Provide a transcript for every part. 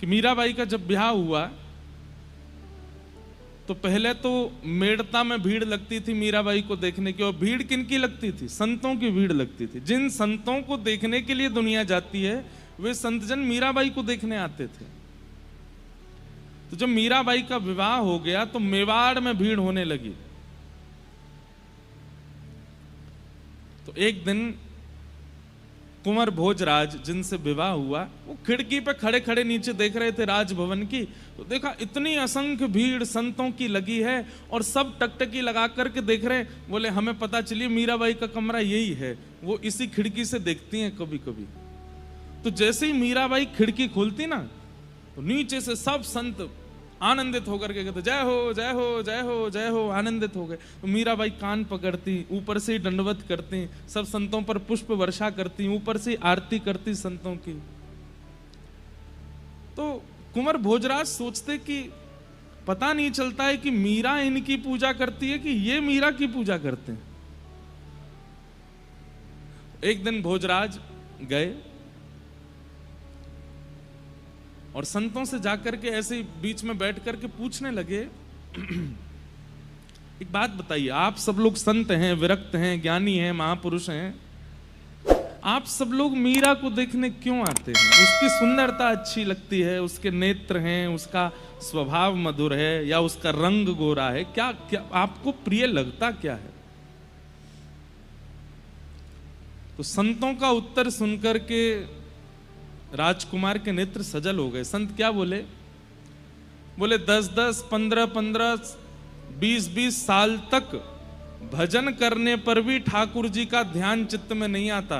कि मीराबाई का जब ब्याह हुआ तो पहले तो मेड़ता में भीड़ लगती थी मीराबाई को देखने की। और भीड़ किनकी लगती थी? संतों की भीड़ लगती थी। जिन संतों को देखने के लिए दुनिया जाती है वे संतजन मीराबाई को देखने आते थे। तो जब मीराबाई का विवाह हो गया तो मेवाड़ में भीड़ होने लगी। तो एक दिन कुंवर भोजराज जिनसे विवाह हुआ वो खिड़की पे खड़े खड़े नीचे देख रहे थे राजभवन की। तो देखा इतनी असंख्य भीड़ संतों की लगी है और सब टकटकी लगा करके देख रहे। बोले हमें पता चली मीराबाई का कमरा यही है, वो इसी खिड़की से देखती हैं कभी कभी। तो जैसे ही मीराबाई खिड़की खोलती ना तो नीचे से सब संत आनंदित होकर के कहते जय हो जय हो जय हो जय हो, आनंदित हो गए। तो मीराबाई कान पकड़ती, ऊपर से ही दंडवत करती, सब संतों पर पुष्प वर्षा करती, ऊपर से आरती करती संतों की। तो कुंवर भोजराज सोचते कि पता नहीं चलता है कि मीरा इनकी पूजा करती है कि ये मीरा की पूजा करते हैं। एक दिन भोजराज गए और संतों से जाकर के ऐसे ही बीच में बैठ करके पूछने लगे एक बात बताइए, आप सब लोग संत हैं, विरक्त हैं, ज्ञानी हैं, महापुरुष हैं, आप सब लोग मीरा को देखने क्यों आते हैं? उसकी सुंदरता अच्छी लगती है, उसके नेत्र हैं, उसका स्वभाव मधुर है या उसका रंग गोरा है, क्या क्या आपको प्रिय लगता क्या है? तो संतों का उत्तर सुनकर के राजकुमार के नेत्र सजल हो गए। संत क्या बोले? बोले 10-10, 15-15, 20-20 साल तक भजन करने पर भी ठाकुर जी का ध्यान चित्त में नहीं आता।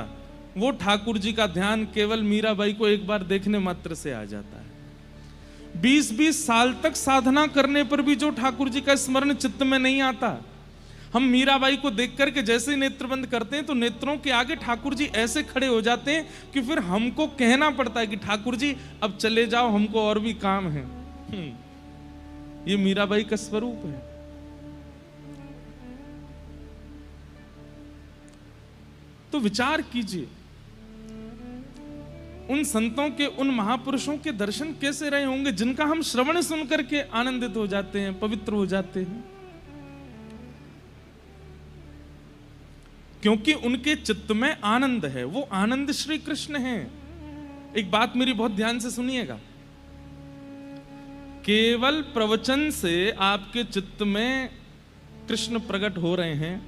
वो ठाकुर जी का ध्यान केवल मीराबाई को एक बार देखने मात्र से आ जाता है। 20-20 साल तक साधना करने पर भी जो ठाकुर जी का स्मरण चित्त में नहीं आता। हम मीराबाई को देख करके जैसे ही नेत्र बंद करते हैं तो नेत्रों के आगे ठाकुर जी ऐसे खड़े हो जाते हैं कि फिर हमको कहना पड़ता है कि ठाकुर जी अब चले जाओ, हमको और भी काम है। ये मीराबाई का स्वरूप है। तो विचार कीजिए उन संतों के, उन महापुरुषों के दर्शन कैसे रहे होंगे जिनका हम श्रवण सुन करके आनंदित हो जाते हैं, पवित्र हो जाते हैं। क्योंकि उनके चित्त में आनंद है, वो आनंद श्री कृष्ण हैं। एक बात मेरी बहुत ध्यान से सुनिएगा, केवल प्रवचन से आपके चित्त में कृष्ण प्रकट हो रहे हैं,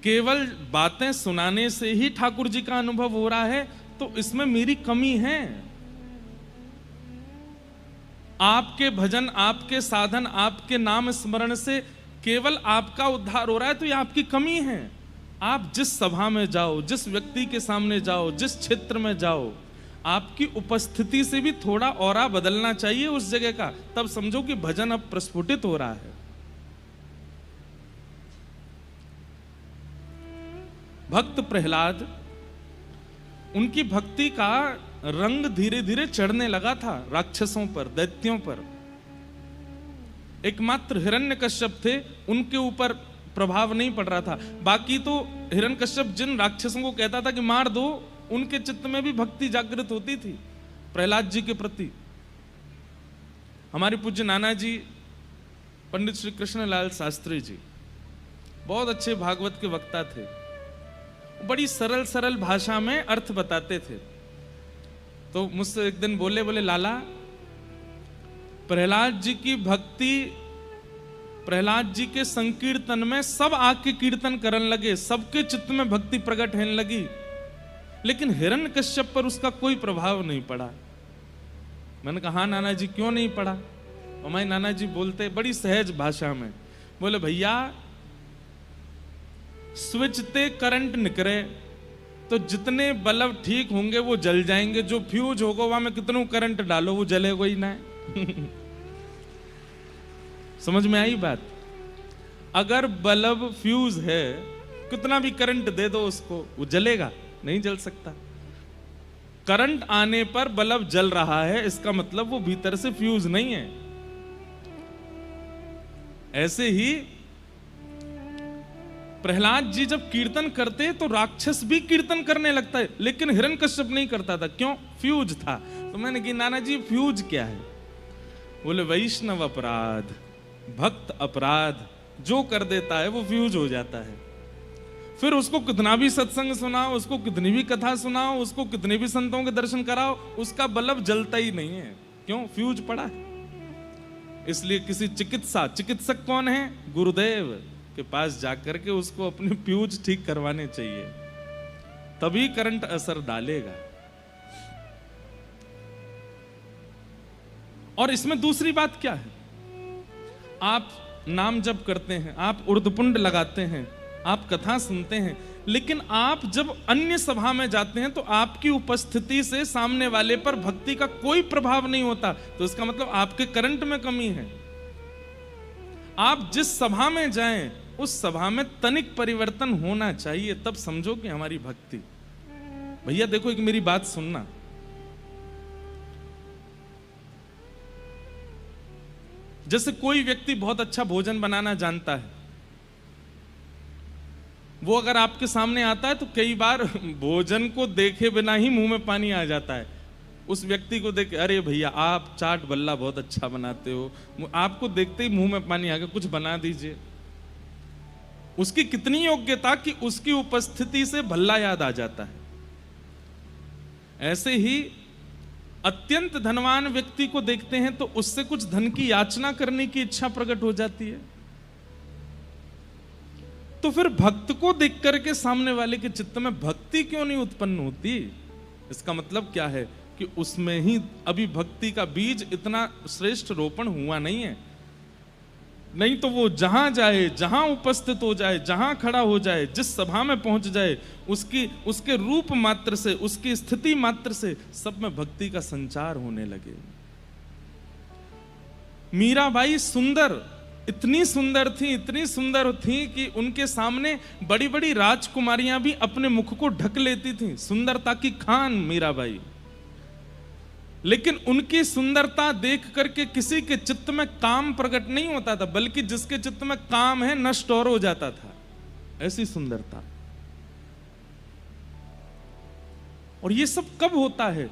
केवल बातें सुनाने से ही ठाकुर जी का अनुभव हो रहा है, तो इसमें मेरी कमी है। आपके भजन, आपके साधन, आपके नाम स्मरण से केवल आपका उद्धार हो रहा है तो यह आपकी कमी है। आप जिस सभा में जाओ, जिस व्यक्ति के सामने जाओ, जिस क्षेत्र में जाओ, आपकी उपस्थिति से भी थोड़ा औरा बदलना चाहिए उस जगह का, तब समझो कि भजन अब प्रस्फुटित हो रहा है। भक्त प्रहलाद, उनकी भक्ति का रंग धीरे धीरे चढ़ने लगा था राक्षसों पर, दैत्यों पर। एकमात्र हिरण्यकश्यप थे, उनके ऊपर प्रभाव नहीं पड़ रहा था। बाकी तो हिरण्यकश्यप जिन राक्षसों को कहता था कि मार दो, उनके चित्त में भी भक्ति जागृत होती थी प्रहलाद जी के प्रति। हमारे पूज्य नाना जी पंडित श्री कृष्णलाल शास्त्री जी बहुत अच्छे भागवत के वक्ता थे। बड़ी सरल सरल भाषा में अर्थ बताते थे। तो मुझसे एक दिन बोले लाला, प्रहलाद जी की भक्ति, प्रहलाद जी के संकीर्तन में सब आके कीर्तन करने लगे, सबके चित्त में भक्ति प्रकट होने लगी, लेकिन हिरण्यकश्यप पर उसका कोई प्रभाव नहीं पड़ा। मैंने कहा हाँ नाना जी क्यों नहीं पड़ा? और मैं नाना जी बोलते बड़ी सहज भाषा में, बोले भैया स्विच ते करंट निकले तो जितने बल्ब ठीक होंगे वो जल जाएंगे, जो फ्यूज होगा वहां में कितनों करंट डालो वो जलेगा ही ना। समझ में आई बात? अगर बल्ब फ्यूज है, कितना भी करंट दे दो उसको, वो जलेगा नहीं? जल सकता। करंट आने पर बल्ब जल रहा है, इसका मतलब वो भीतर से फ्यूज नहीं है। ऐसे ही प्रहलाद जी जब कीर्तन करते तो राक्षस भी कीर्तन करने लगता है, लेकिन हिरण्यकश्यप नहीं करता था। क्यों? फ्यूज था। तो मैंने कहा नाना जी फ्यूज क्या है? बोले वैष्णव अपराध, भक्त अपराध जो कर देता है वो फ्यूज हो जाता है। फिर उसको कितना भी सत्संग सुनाओ, उसको कितनी भी कथा सुनाओ, उसको कितने भी संतों के दर्शन कराओ, उसका बल्ब जलता ही नहीं है। क्यों? फ्यूज पड़ा है। इसलिए किसी चिकित्सक कौन है? गुरुदेव के पास जाकर के उसको अपने फ्यूज ठीक करवाने चाहिए, तभी करंट असर डालेगा। और इसमें दूसरी बात क्या है? आप नाम जप करते हैं, आप उर्दपुंड लगाते हैं, आप कथा सुनते हैं, लेकिन आप जब अन्य सभा में जाते हैं तो आपकी उपस्थिति से सामने वाले पर भक्ति का कोई प्रभाव नहीं होता, तो इसका मतलब आपके करंट में कमी है। आप जिस सभा में जाएं उस सभा में तनिक परिवर्तन होना चाहिए, तब समझो कि हमारी भक्ति। भैया देखो, एक मेरी बात सुनना। जैसे कोई व्यक्ति बहुत अच्छा भोजन बनाना जानता है, वो अगर आपके सामने आता है तो कई बार भोजन को देखे बिना ही मुंह में पानी आ जाता है। उस व्यक्ति को देख, अरे भैया आप चाट बल्ला बहुत अच्छा बनाते हो, आपको देखते ही मुंह में पानी आ गया, कुछ बना दीजिए। उसकी कितनी योग्यता कि उसकी उपस्थिति से भल्ला याद आ जाता है। ऐसे ही अत्यंत धनवान व्यक्ति को देखते हैं तो उससे कुछ धन की याचना करने की इच्छा प्रकट हो जाती है। तो फिर भक्त को देख करके सामने वाले के चित्त में भक्ति क्यों नहीं उत्पन्न होती? इसका मतलब क्या है कि उसमें ही अभी भक्ति का बीज इतना श्रेष्ठ रोपण हुआ नहीं है। नहीं तो वो जहां जाए, जहां उपस्थित हो जाए, जहां खड़ा हो जाए, जिस सभा में पहुंच जाए, उसके रूप मात्र से, उसकी स्थिति मात्र से सब में भक्ति का संचार होने लगे। मीराबाई सुंदर, इतनी सुंदर थी कि उनके सामने बड़ी बड़ी राजकुमारियां भी अपने मुख को ढक लेती थीं। सुंदरता की खान मीराबाई। लेकिन उनकी सुंदरता देख करके किसी के चित्त में काम प्रकट नहीं होता था, बल्कि जिसके चित्त में काम है नष्ट और हो जाता था। ऐसी सुंदरता। और ये सब कब होता है?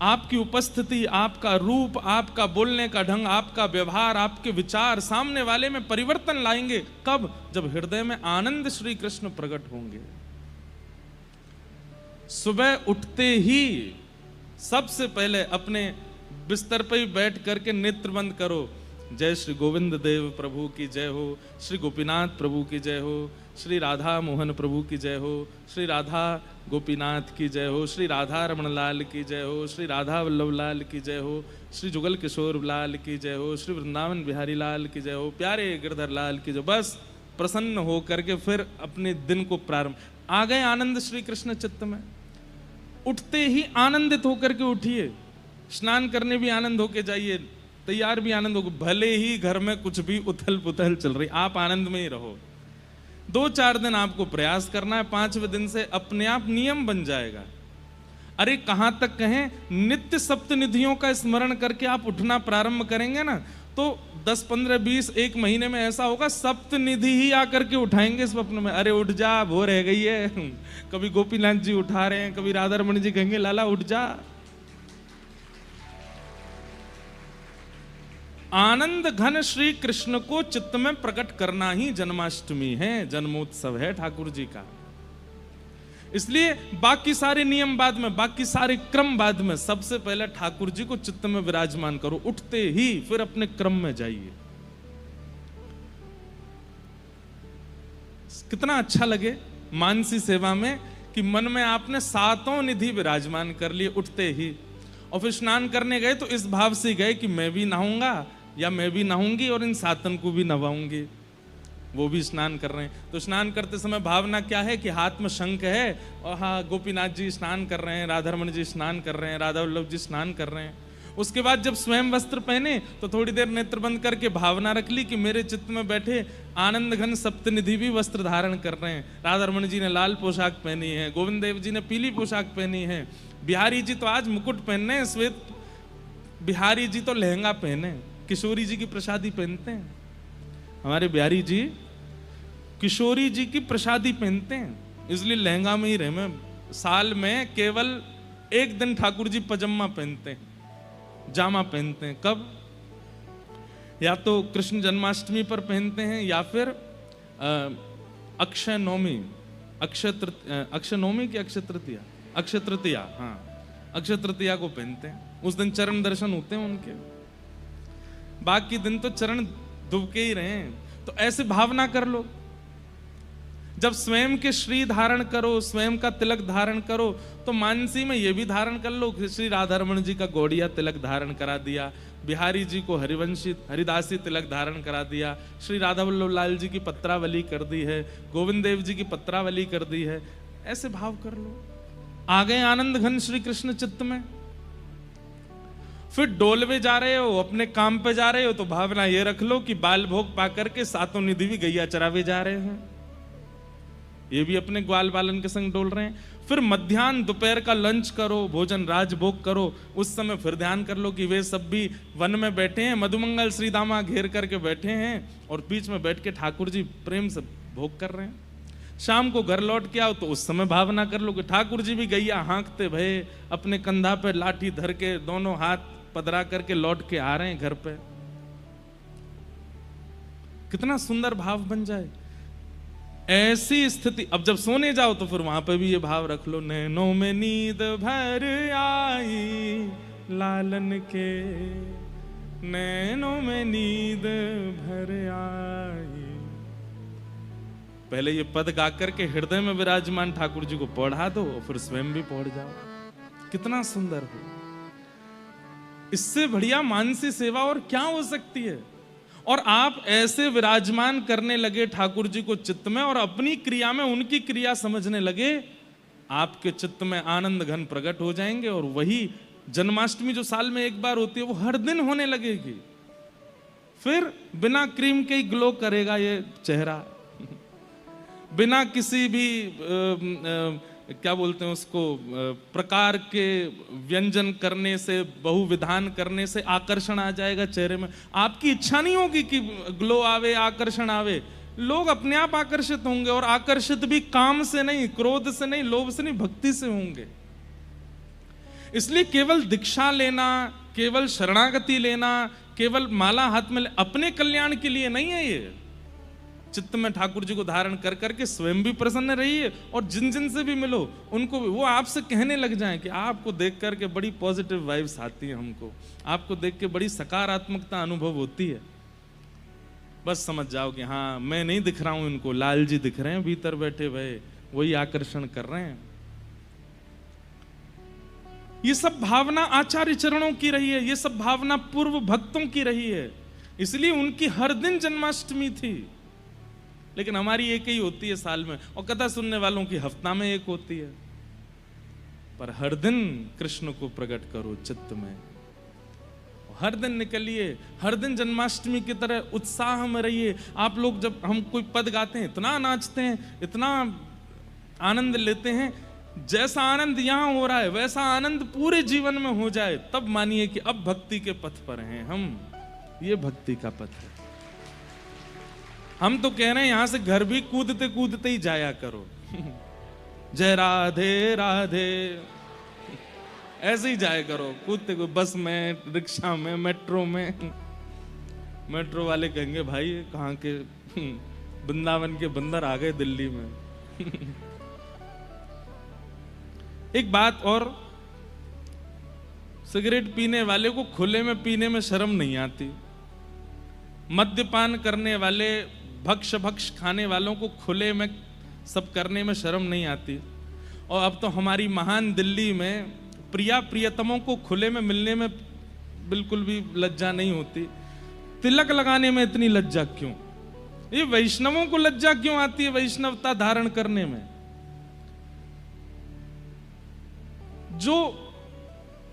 आपकी उपस्थिति, आपका रूप, आपका बोलने का ढंग, आपका व्यवहार, आपके विचार सामने वाले में परिवर्तन लाएंगे। कब? जब हृदय में आनंद श्री कृष्ण प्रकट होंगे। सुबह उठते ही सबसे पहले अपने बिस्तर पर ही बैठ करके नेत्र बंद करो। जय श्री गोविंद देव प्रभु की जय हो, श्री गोपीनाथ प्रभु की जय हो, श्री राधा मोहन प्रभु की जय हो, श्री राधा गोपीनाथ की जय हो, श्री राधा रमण लाल की जय हो, श्री राधा वल्लभ लाल की जय हो, श्री जुगल किशोर लाल की जय हो, श्री वृंदावन बिहारी लाल की जय हो, प्यारे गिरधर लाल की जय। बस प्रसन्न हो करके फिर अपने दिन को प्रारंभ। आ गए आनंद श्री कृष्ण चित्त में। उठते ही आनंदित होकर के उठिए। स्नान करने भी आनंद होके जाइए, तैयार भी आनंद हो। भले ही घर में कुछ भी उथल पुथल चल रही, आप आनंद में ही रहो। 2-4 दिन आपको प्रयास करना है, 5वें दिन से अपने आप नियम बन जाएगा। अरे कहां तक कहें, नित्य सप्तनिधियों का स्मरण करके आप उठना प्रारंभ करेंगे ना, तो 10, 15, 20, 1 महीने में ऐसा होगा सप्तनिधि ही आकर के उठाएंगे स्वप्न में। अरे उठ जा, भोर रह गई है। कभी गोपीनाथ जी उठा रहे हैं, कभी राधा रमण जी कहेंगे लाला उठ जा। आनंद घन श्री कृष्ण को चित्त में प्रकट करना ही जन्माष्टमी है, जन्मोत्सव है ठाकुर जी का। इसलिए बाकी सारे नियम बाद में, बाकी सारे क्रम बाद में, सबसे पहले ठाकुर जी को चित्त में विराजमान करो। उठते ही फिर अपने क्रम में जाइए। कितना अच्छा लगे मानसी सेवा में कि मन में आपने 7 निधि विराजमान कर लिए उठते ही। और फिर स्नान करने गए तो इस भाव से गए कि मैं भी नहाऊंगा या मैं भी नहाऊंगी और इन 7 को भी नहवाऊंगी। वो भी स्नान कर रहे हैं। तो स्नान करते समय भावना क्या है कि हाथ में शंख है और हाँ गोपीनाथ जी स्नान कर रहे हैं, राधा रमण जी स्नान कर रहे हैं, राधा वल्लभ जी स्नान कर रहे हैं। उसके बाद जब स्वयं वस्त्र पहने तो थोड़ी देर नेत्र बंद करके भावना रख ली कि मेरे चित्त में बैठे आनंद घन सप्तनिधि भी वस्त्र धारण कर रहे हैं। राधा रमण जी ने लाल पोशाक पहनी है, गोविंद देव जी ने पीली पोशाक पहनी है, बिहारी जी तो आज मुकुट पहनने हैं, श्वेत बिहारी जी तो लहंगा पहने, किशोरी जी की प्रसादी पहनते हैं। हमारे बिहारी जी किशोरी जी की प्रसादी पहनते हैं, इसलिए लहंगा में ही रहे। मैं साल में केवल एक दिन ठाकुर जी पजामा पहनते हैं, जामा पहनते हैं। कब? या तो कृष्ण जन्माष्टमी पर पहनते हैं या फिर अक्षय नवमी, अक्षय नवमी की अक्षय तृतीया, अक्षय तृतीया, हाँ अक्षय तृतीया को पहनते हैं। उस दिन चरण दर्शन होते हैं उनके, बाकी दिन तो चरण दुबके ही रहे हैं। तो ऐसे भावना कर लो, जब स्वयं के श्री धारण करो, स्वयं का तिलक धारण करो, तो मानसी में ये भी धारण कर लो। श्री राधारमण जी का गौड़िया तिलक धारण करा दिया, बिहारी जी को हरिवंशी हरिदासी तिलक धारण करा दिया, श्री राधा वल्लभ लाल जी की पत्रावली कर दी है, गोविंद देव जी की पत्रावली कर दी है। ऐसे भाव कर लो, आ गए आनंद घन श्री कृष्ण चित्त में। फिर डोलवे जा रहे हो, अपने काम पे जा रहे हो, तो भावना ये रख लो कि बाल भोग पा करके सातों निधि भी गैया चरावे जा रहे हैं, ये भी अपने ग्वाल बालन के संग डोल रहे हैं। फिर मध्याह्न दोपहर का लंच करो, भोजन राजभोग करो, उस समय फिर ध्यान कर लो कि वे सब भी वन में बैठे हैं, मधुमंगल श्री दामा घेर करके बैठे हैं और बीच में बैठ के ठाकुर जी प्रेम से भोग कर रहे हैं। शाम को घर लौट के आओ तो उस समय भावना कर लो कि ठाकुर जी भी गैया हाँकते भये अपने कंधा पे लाठी धर के दोनों हाथ पधरा करके लौट के आ रहे हैं घर पे। कितना सुंदर भाव बन जाए ऐसी स्थिति। अब जब सोने जाओ तो फिर वहां पे भी ये भाव रख लो, नैनों में नींद भर आई लालन के, नैनों में नींद भर आई। पहले ये पद गा करके हृदय में विराजमान ठाकुर जी को पढ़ा दो और फिर स्वयं भी पढ़ जाओ, कितना सुंदर हो। इससे बढ़िया मानसी सेवा और क्या हो सकती है। और आप ऐसे विराजमान करने लगे ठाकुर जी को चित्त में और अपनी क्रिया में उनकी क्रिया समझने लगे, आपके चित्त में आनंद घन प्रकट हो जाएंगे। और वही जन्माष्टमी जो साल में एक बार होती है वो हर दिन होने लगेगी। फिर बिना क्रीम के ही ग्लो करेगा ये चेहरा, बिना किसी भी क्या बोलते हैं उसको प्रकार के व्यंजन करने से, बहुविधान करने से आकर्षण आ जाएगा चेहरे में। आपकी इच्छा नहीं होगी कि ग्लो आवे, आकर्षण आवे, लोग अपने आप आकर्षित होंगे। और आकर्षित भी काम से नहीं, क्रोध से नहीं, लोभ से नहीं, भक्ति से होंगे। इसलिए केवल दीक्षा लेना, केवल शरणागति लेना, केवल माला हाथ में अपने कल्याण के लिए नहीं है। ये चित्त में ठाकुर जी को धारण कर करके स्वयं भी प्रसन्न रहिए और जिन जिन से भी मिलो उनको भी वो आपसे कहने लग जाएं कि आपको देख करके बड़ी पॉजिटिव वाइब्स आती है, हमको आपको देख के बड़ी सकारात्मकता अनुभव होती है। बस समझ जाओ कि हाँ, मैं नहीं दिख रहा हूं इनको, लाल जी दिख रहे हैं भीतर बैठे हुए, वही आकर्षण कर रहे हैं। ये सब भावना आचार्य चरणों की रही है, ये सब भावना पूर्व भक्तों की रही है। इसलिए उनकी हर दिन जन्माष्टमी थी, लेकिन हमारी एक ही होती है साल में, और कथा सुनने वालों की हफ्ता में एक होती है। पर हर दिन कृष्ण को प्रकट करो चित्त में, हर दिन निकलिए, हर दिन जन्माष्टमी की तरह उत्साह में रहिए। आप लोग जब हम कोई पद गाते हैं इतना नाचते हैं, इतना आनंद लेते हैं, जैसा आनंद यहां हो रहा है वैसा आनंद पूरे जीवन में हो जाए, तब मानिए कि अब भक्ति के पथ पर हैं हम। ये भक्ति का पथ है। हम तो कह रहे हैं यहां से घर भी कूदते कूदते ही जाया करो जय राधे राधे, ऐसे ही जाया करो कूदते को, बस में, रिक्शा में, मेट्रो में। मेट्रो वाले कहेंगे भाई कहाँ के वृंदावन के बंदर आ गए दिल्ली में एक बात और, सिगरेट पीने वाले को खुले में पीने में शर्म नहीं आती, मद्यपान करने वाले, भक्ष खाने वालों को खुले में सब करने में शर्म नहीं आती। और अब तो हमारी महान दिल्ली में प्रिया प्रियतमों को खुले में मिलने में बिल्कुल भी लज्जा नहीं होती। तिलक लगाने में इतनी लज्जा क्यों? ये वैष्णवों को लज्जा क्यों आती है वैष्णवता धारण करने में? जो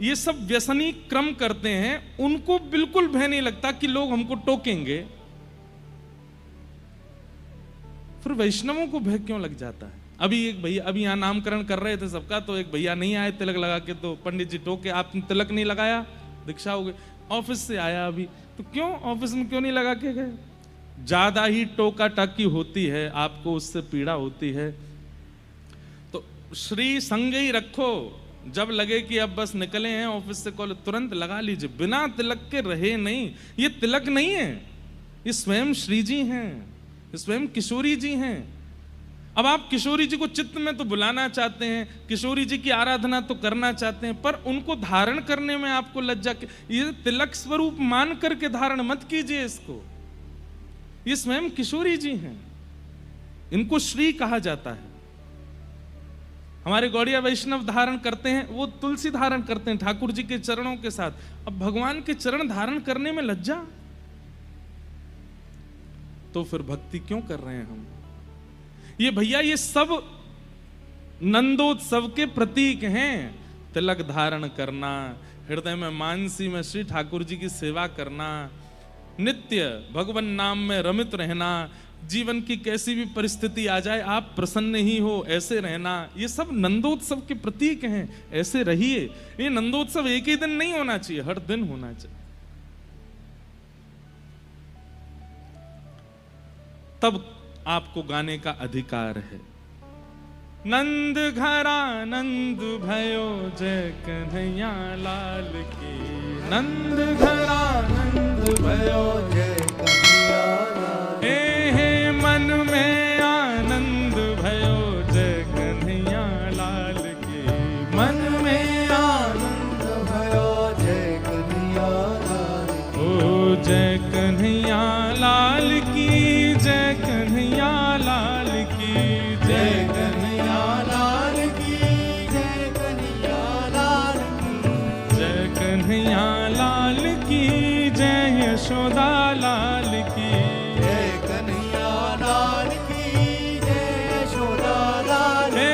ये सब व्यसनी क्रम करते हैं उनको बिल्कुल भय नहीं लगता कि लोग हमको टोकेंगे, फिर वैष्णवों को भय क्यों लग जाता है? अभी एक भैया, अभी यहाँ नामकरण कर रहे थे सबका, तो एक भैया नहीं आए तिलक लगा के, तो पंडित जी टोके, आपने तिलक नहीं लगाया, दीक्षा हो गई। ऑफिस से आया अभी, तो क्यों ऑफिस में क्यों नहीं लगा के गए? ज्यादा ही टोका टाकी होती है, आपको उससे पीड़ा होती है, तो श्री संग ही रखो। जब लगे कि अब बस निकले हैं ऑफिस से कॉलेज, तुरंत लगा लीजिए। बिना तिलक के रहे नहीं। ये तिलक नहीं है, ये स्वयं श्री जी हैं, ये स्वयं किशोरी जी हैं। अब आप किशोरी जी को चित्त में तो बुलाना चाहते हैं, किशोरी जी की आराधना तो करना चाहते हैं, पर उनको धारण करने में आपको लज्जा के, ये तिलक स्वरूप मान करके धारण मत कीजिए इसको। ये स्वयं किशोरी जी हैं, इनको श्री कहा जाता है। हमारे गौड़िया वैष्णव धारण करते हैं, वो तुलसी धारण करते हैं ठाकुर जी के चरणों के साथ। अब भगवान के चरण धारण करने में लज्जा, तो फिर भक्ति क्यों कर रहे हैं हम? ये भैया ये सब नंदोत्सव के प्रतीक हैं। तिलक धारण करना, हृदय में मानसी में श्री ठाकुर जी की सेवा करना, नित्य भगवान नाम में रमित रहना, जीवन की कैसी भी परिस्थिति आ जाए आप प्रसन्न ही हो ऐसे रहना, ये सब नंदोत्सव के प्रतीक हैं। ऐसे रहिए। ये नंदोत्सव एक ही दिन नहीं होना चाहिए, हर दिन होना चाहिए। तब आपको गाने का अधिकार है। नंद घरा नंद भयो जय कन्हैया लाल की, नंद घरा नंद भयो जय कन्हैया लाल। हे मन में आनंद भयो जय कन्हैया लाल की, मन में आनंद भयो जय कन्हैया लाल की। ओ जय कन्हैया लाल की, जय कन्हैया लाल की, जय कन्हैया लाल की, जय कन्हैया लाल की, जय कन्हैया लाल की, जय यशोदा लाल की, जय कन्हैया लाल की, जय यशोदा लाल की।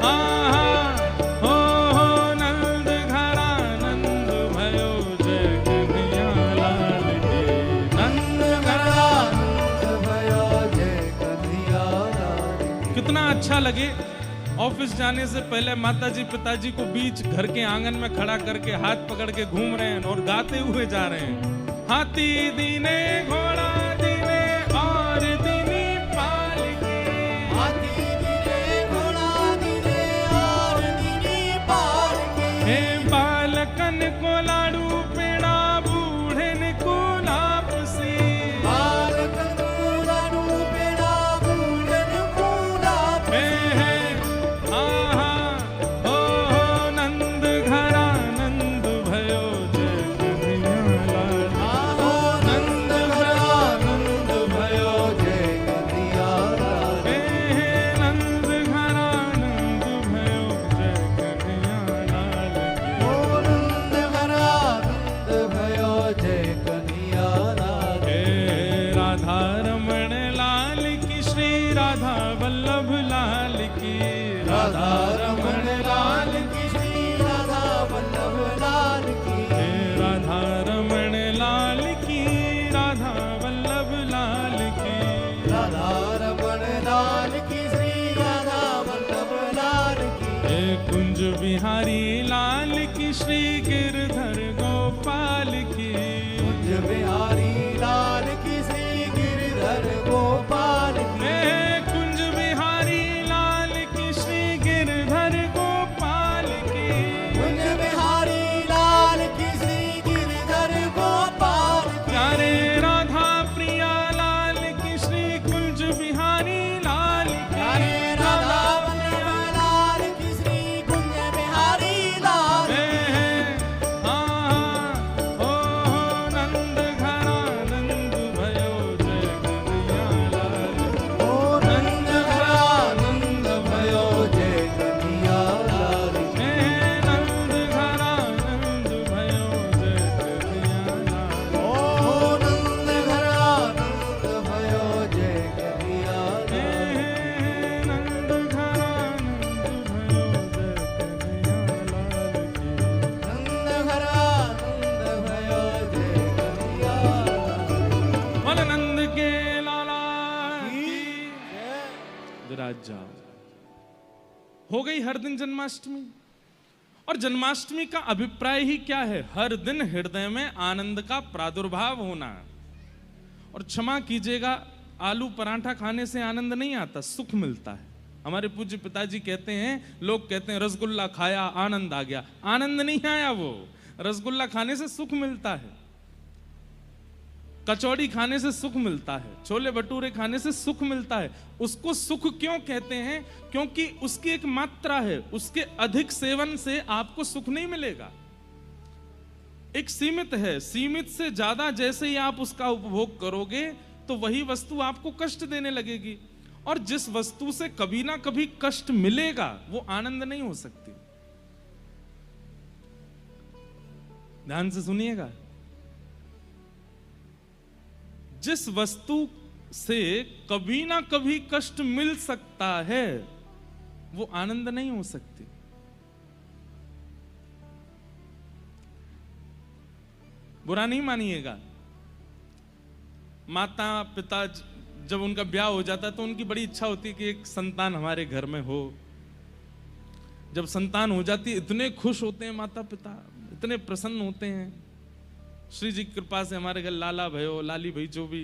आहा हो नंद घरा नंद भयो जय कन्हैया लाल की, नंद घरा नंद भयो जय कन्हैया लाल की। कितना अच्छा लगे ऑफिस जाने से पहले माताजी पिताजी को बीच घर के आंगन में खड़ा करके हाथ पकड़ के घूम रहे हैं और गाते हुए जा रहे हैं। हाथी दीने घोड़ा दीने और दीनी पालकी, हाथी दीने घोड़ा दीने और दीनी पालकी। हे बालकन को लाडू पेड़ा बूढ़न को लापसी, बालकन को लाडू पेड़ा बूढ़न को लापसी। बिहारी लाल की, श्री गिरधर गोपाल की, कुंज बिहारी लाल की, श्री गिरधर गोपाल की। कुंज बिहारी लाल की, श्री गिरधर गोपाल की, कुंज बिहारी लाल की, श्री गिरधर गोपाल की। प्यारे राधा प्रिया लाल की, श्री कुंज बिहारी लाल की, प्यारे राधा हो गई हर दिन जन्माष्टमी। और जन्माष्टमी का अभिप्राय ही क्या है? हर दिन हृदय में आनंद का प्रादुर्भाव होना। और क्षमा कीजिएगा, आलू पराठा खाने से आनंद नहीं आता, सुख मिलता है। हमारे पूज्य पिताजी कहते हैं, लोग कहते हैं रसगुल्ला खाया आनंद आ गया, आनंद नहीं आया, वो रसगुल्ला खाने से सुख मिलता है, कचौड़ी खाने से सुख मिलता है, छोले भटूरे खाने से सुख मिलता है। उसको सुख क्यों कहते हैं? क्योंकि उसकी एक मात्रा है, उसके अधिक सेवन से आपको सुख नहीं मिलेगा। एक सीमित है, सीमित से ज्यादा जैसे ही आप उसका उपभोग करोगे तो वही वस्तु आपको कष्ट देने लगेगी, और जिस वस्तु से कभी ना कभी कष्ट मिलेगा वो आनंद नहीं हो सकती। ध्यान से सुनिएगा, जिस वस्तु से कभी ना कभी कष्ट मिल सकता है वो आनंद नहीं हो सकती। बुरा नहीं मानिएगा, माता पिता जब उनका ब्याह हो जाता है तो उनकी बड़ी इच्छा होती है कि एक संतान हमारे घर में हो। जब संतान हो जाती है इतने खुश होते हैं माता पिता, इतने प्रसन्न होते हैं। श्री जी की कृपा से हमारे घर लाला भयो, लाली भाई जो भी,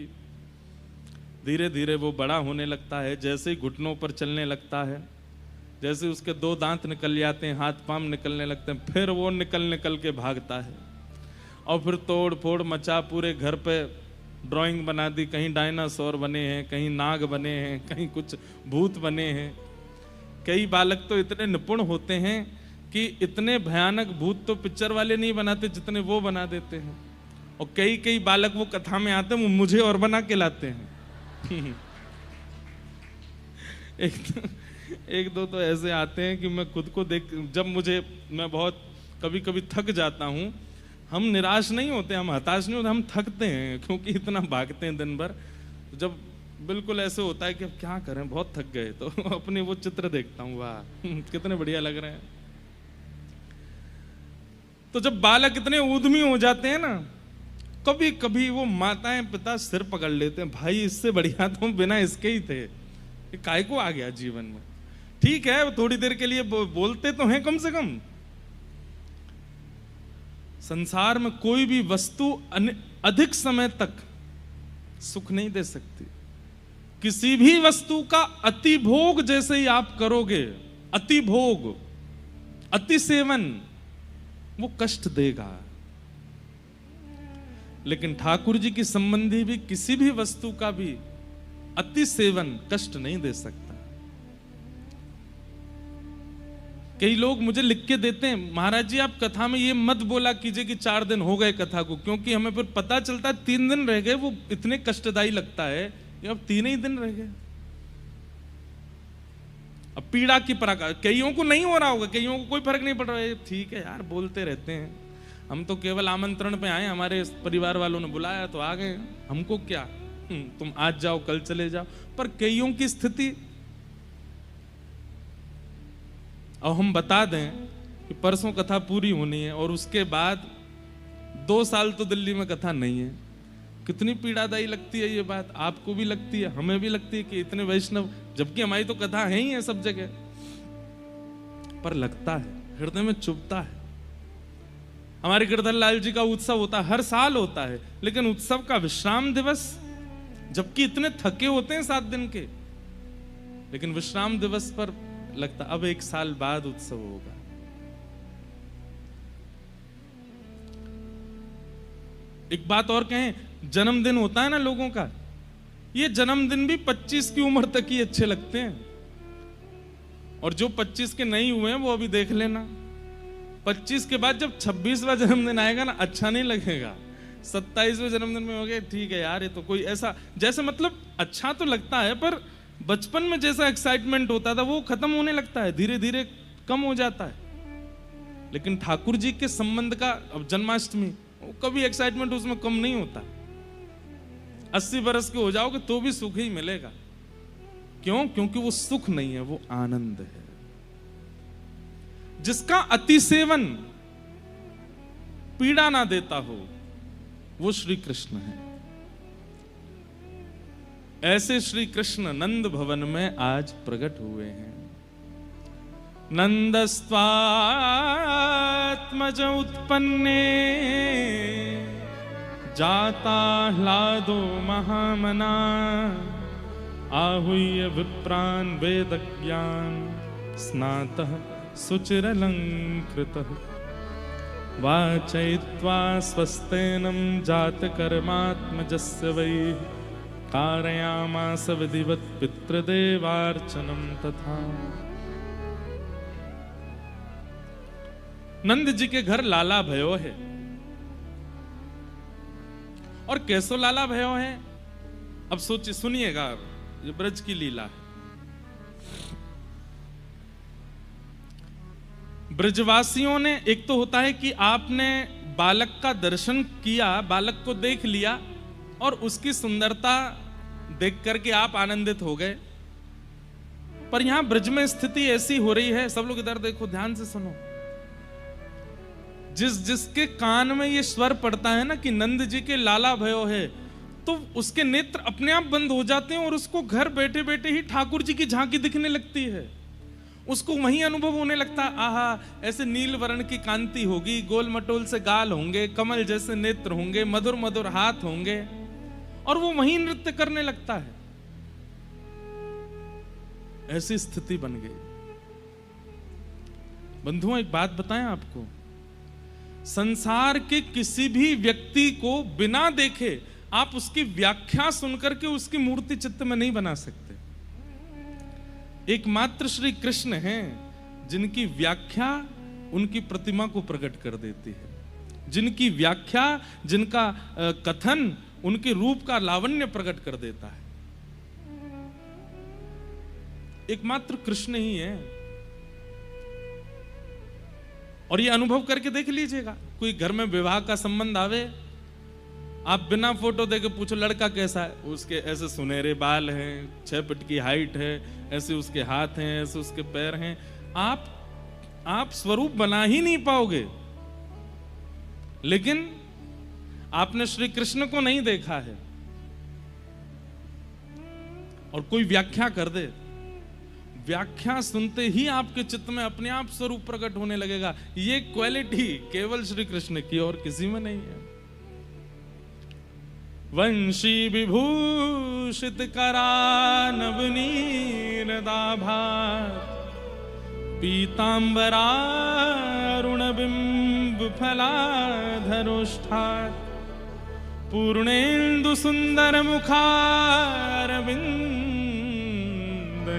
धीरे धीरे वो बड़ा होने लगता है। जैसे ही घुटनों पर चलने लगता है, जैसे उसके 2 दांत निकल जाते हैं, हाथ पांव निकलने लगते हैं, फिर वो निकल के भागता है और फिर तोड़ फोड़ मचा, पूरे घर पे ड्राइंग बना दी, कहीं डायनासोर बने हैं, कहीं नाग बने हैं, कहीं कुछ भूत बने हैं। कई बालक तो इतने निपुण होते हैं कि इतने भयानक भूत तो पिक्चर वाले नहीं बनाते जितने वो बना देते हैं, और कई बालक वो कथा में आते हैं वो मुझे और बना के लाते हैं। एक दो तो ऐसे आते हैं कि मैं खुद को देख, जब मैं बहुत कभी थक जाता हूं, हम निराश नहीं होते, हम हताश नहीं होते, हम थकते हैं क्योंकि इतना भागते हैं दिन भर। जब बिल्कुल ऐसे होता है कि अब क्या करें, बहुत थक गए, तो अपने वो चित्र देखता हूँ, वाह कितने बढ़िया लग रहे हैं। तो जब बालक इतने ऊधमी हो जाते हैं ना, कभी कभी वो माताएं पिता सिर पकड़ लेते हैं, भाई इससे बढ़िया तो बिना इसके ही थे, ये काय को आ गया जीवन में। ठीक है थोड़ी देर के लिए बोलते तो हैं, कम से कम संसार में कोई भी वस्तु अधिक समय तक सुख नहीं दे सकती। किसी भी वस्तु का अति भोग जैसे ही आप करोगे, अति भोग, अति सेवन, वो कष्ट देगा। लेकिन ठाकुर जी की संबंधी भी किसी भी वस्तु का भी अति सेवन कष्ट नहीं दे सकता। कई लोग मुझे लिख के देते हैं, महाराज जी आप कथा में ये मत बोला कीजिए कि 4 दिन हो गए कथा को, क्योंकि हमें फिर पता चलता है 3 दिन रह गए, वो इतने कष्टदायी लगता है कि अब 3 ही दिन रह गए। अब पीड़ा की प्रकार, कईयों को नहीं हो रहा होगा, कईयों को कोई फर्क नहीं पड़ रहा है, ठीक है यार बोलते रहते हैं, हम तो केवल आमंत्रण पे आए, हमारे परिवार वालों ने बुलाया तो आ गए, हमको क्या, तुम आज जाओ कल चले जाओ। पर कईयों की स्थिति, और हम बता दें कि परसों कथा पूरी होनी है और उसके बाद 2 साल तो दिल्ली में कथा नहीं है। कितनी पीड़ादायी लगती है ये बात, आपको भी लगती है, हमें भी लगती है कि इतने वैष्णव, जबकि हमारी तो कथा है ही है सब जगह, पर लगता है, हृदय में चुभता है। हमारे गिरधर लाल जी का उत्सव होता है, हर साल होता है, लेकिन उत्सव का विश्राम दिवस, जबकि इतने थके होते हैं 7 दिन के, लेकिन विश्राम दिवस पर लगता अब 1 साल बाद उत्सव होगा। एक बात और कहें, जन्मदिन होता है ना लोगों का, ये जन्मदिन भी 25 की उम्र तक ही अच्छे लगते हैं, और जो 25 के नहीं हुए हैं वो अभी देख लेना, 25 के बाद जब 26वां जन्मदिन आएगा ना, अच्छा नहीं लगेगा। 27वें जन्मदिन में हो गए, ठीक है यार ये तो कोई ऐसा, जैसे मतलब अच्छा तो लगता है, पर बचपन में जैसा एक्साइटमेंट होता था वो खत्म होने लगता है, धीरे धीरे कम हो जाता है। लेकिन ठाकुर जी के संबंध का, अब जन्माष्टमी, कभी एक्साइटमेंट उसमें कम नहीं होता। 80 बरस के हो जाओगे तो भी सुख ही मिलेगा। क्यों? क्योंकि वो सुख नहीं है, वो आनंद है। जिसका अति सेवन पीड़ा ना देता हो वो श्री कृष्ण है। ऐसे श्री कृष्ण नंद भवन में आज प्रकट हुए हैं। नंदस्त्वात्मज उत्पन्ने जाता ह्लादो महामना आहूय विप्रान् वेदज्ञान स्नातः शुचिरलंकृतः वाचयित्वा स्वस्तेनं जातकर्मात्मजस्य वै कारयामास विधिवत् पितृदेवार्चनं तथा। नंद जी के घर लाला भयो है। और कैसो लाला भयो है? अब सोचिए, सुनिएगा, ये ब्रज की लीला है। ब्रजवासियों ने, एक तो होता है कि आपने बालक का दर्शन किया, बालक को देख लिया और उसकी सुंदरता देख करके आप आनंदित हो गए। पर यहां ब्रज में स्थिति ऐसी हो रही है, सब लोग इधर देखो, ध्यान से सुनो। जिसके कान में ये स्वर पड़ता है ना कि नंद जी के लाला भयो है, तो उसके नेत्र अपने आप बंद हो जाते हैं और उसको घर बैठे बैठे ही ठाकुर जी की झांकी दिखने लगती है। उसको वही अनुभव होने लगता है, आहा ऐसे नील वर्ण की कांति होगी, गोल मटोल से गाल होंगे, कमल जैसे नेत्र होंगे, मधुर मधुर हाथ होंगे, और वो वही नृत्य करने लगता है। ऐसी स्थिति बन गई। बंधुओं, एक बात बताएं आपको, संसार के किसी भी व्यक्ति को बिना देखे आप उसकी व्याख्या सुनकर के उसकी मूर्ति चित्त में नहीं बना सकते। एकमात्र श्री कृष्ण हैं जिनकी व्याख्या उनकी प्रतिमा को प्रकट कर देती है, जिनकी व्याख्या, जिनका कथन उनके रूप का लावण्य प्रकट कर देता है। एकमात्र कृष्ण ही है। और ये अनुभव करके देख लीजिएगा, कोई घर में विवाह का संबंध आवे, आप बिना फोटो देके पूछो लड़का कैसा है, उसके ऐसे सुनहरे बाल हैं, 6 फीट की हाइट है, ऐसे उसके हाथ हैं, ऐसे उसके पैर हैं, आप स्वरूप बना ही नहीं पाओगे। लेकिन आपने श्री कृष्ण को नहीं देखा है और कोई व्याख्या कर दे, व्याख्या सुनते ही आपके चित्त में अपने आप स्वरूप प्रकट होने लगेगा। ये क्वालिटी केवल श्री कृष्ण की और किसी में नहीं है। वंशी विभूषित करा नवनीरदाभा पीतांबरारुणबिंब फलाधरोष्ठात् पूर्णेन्दु सुंदर मुखारविंद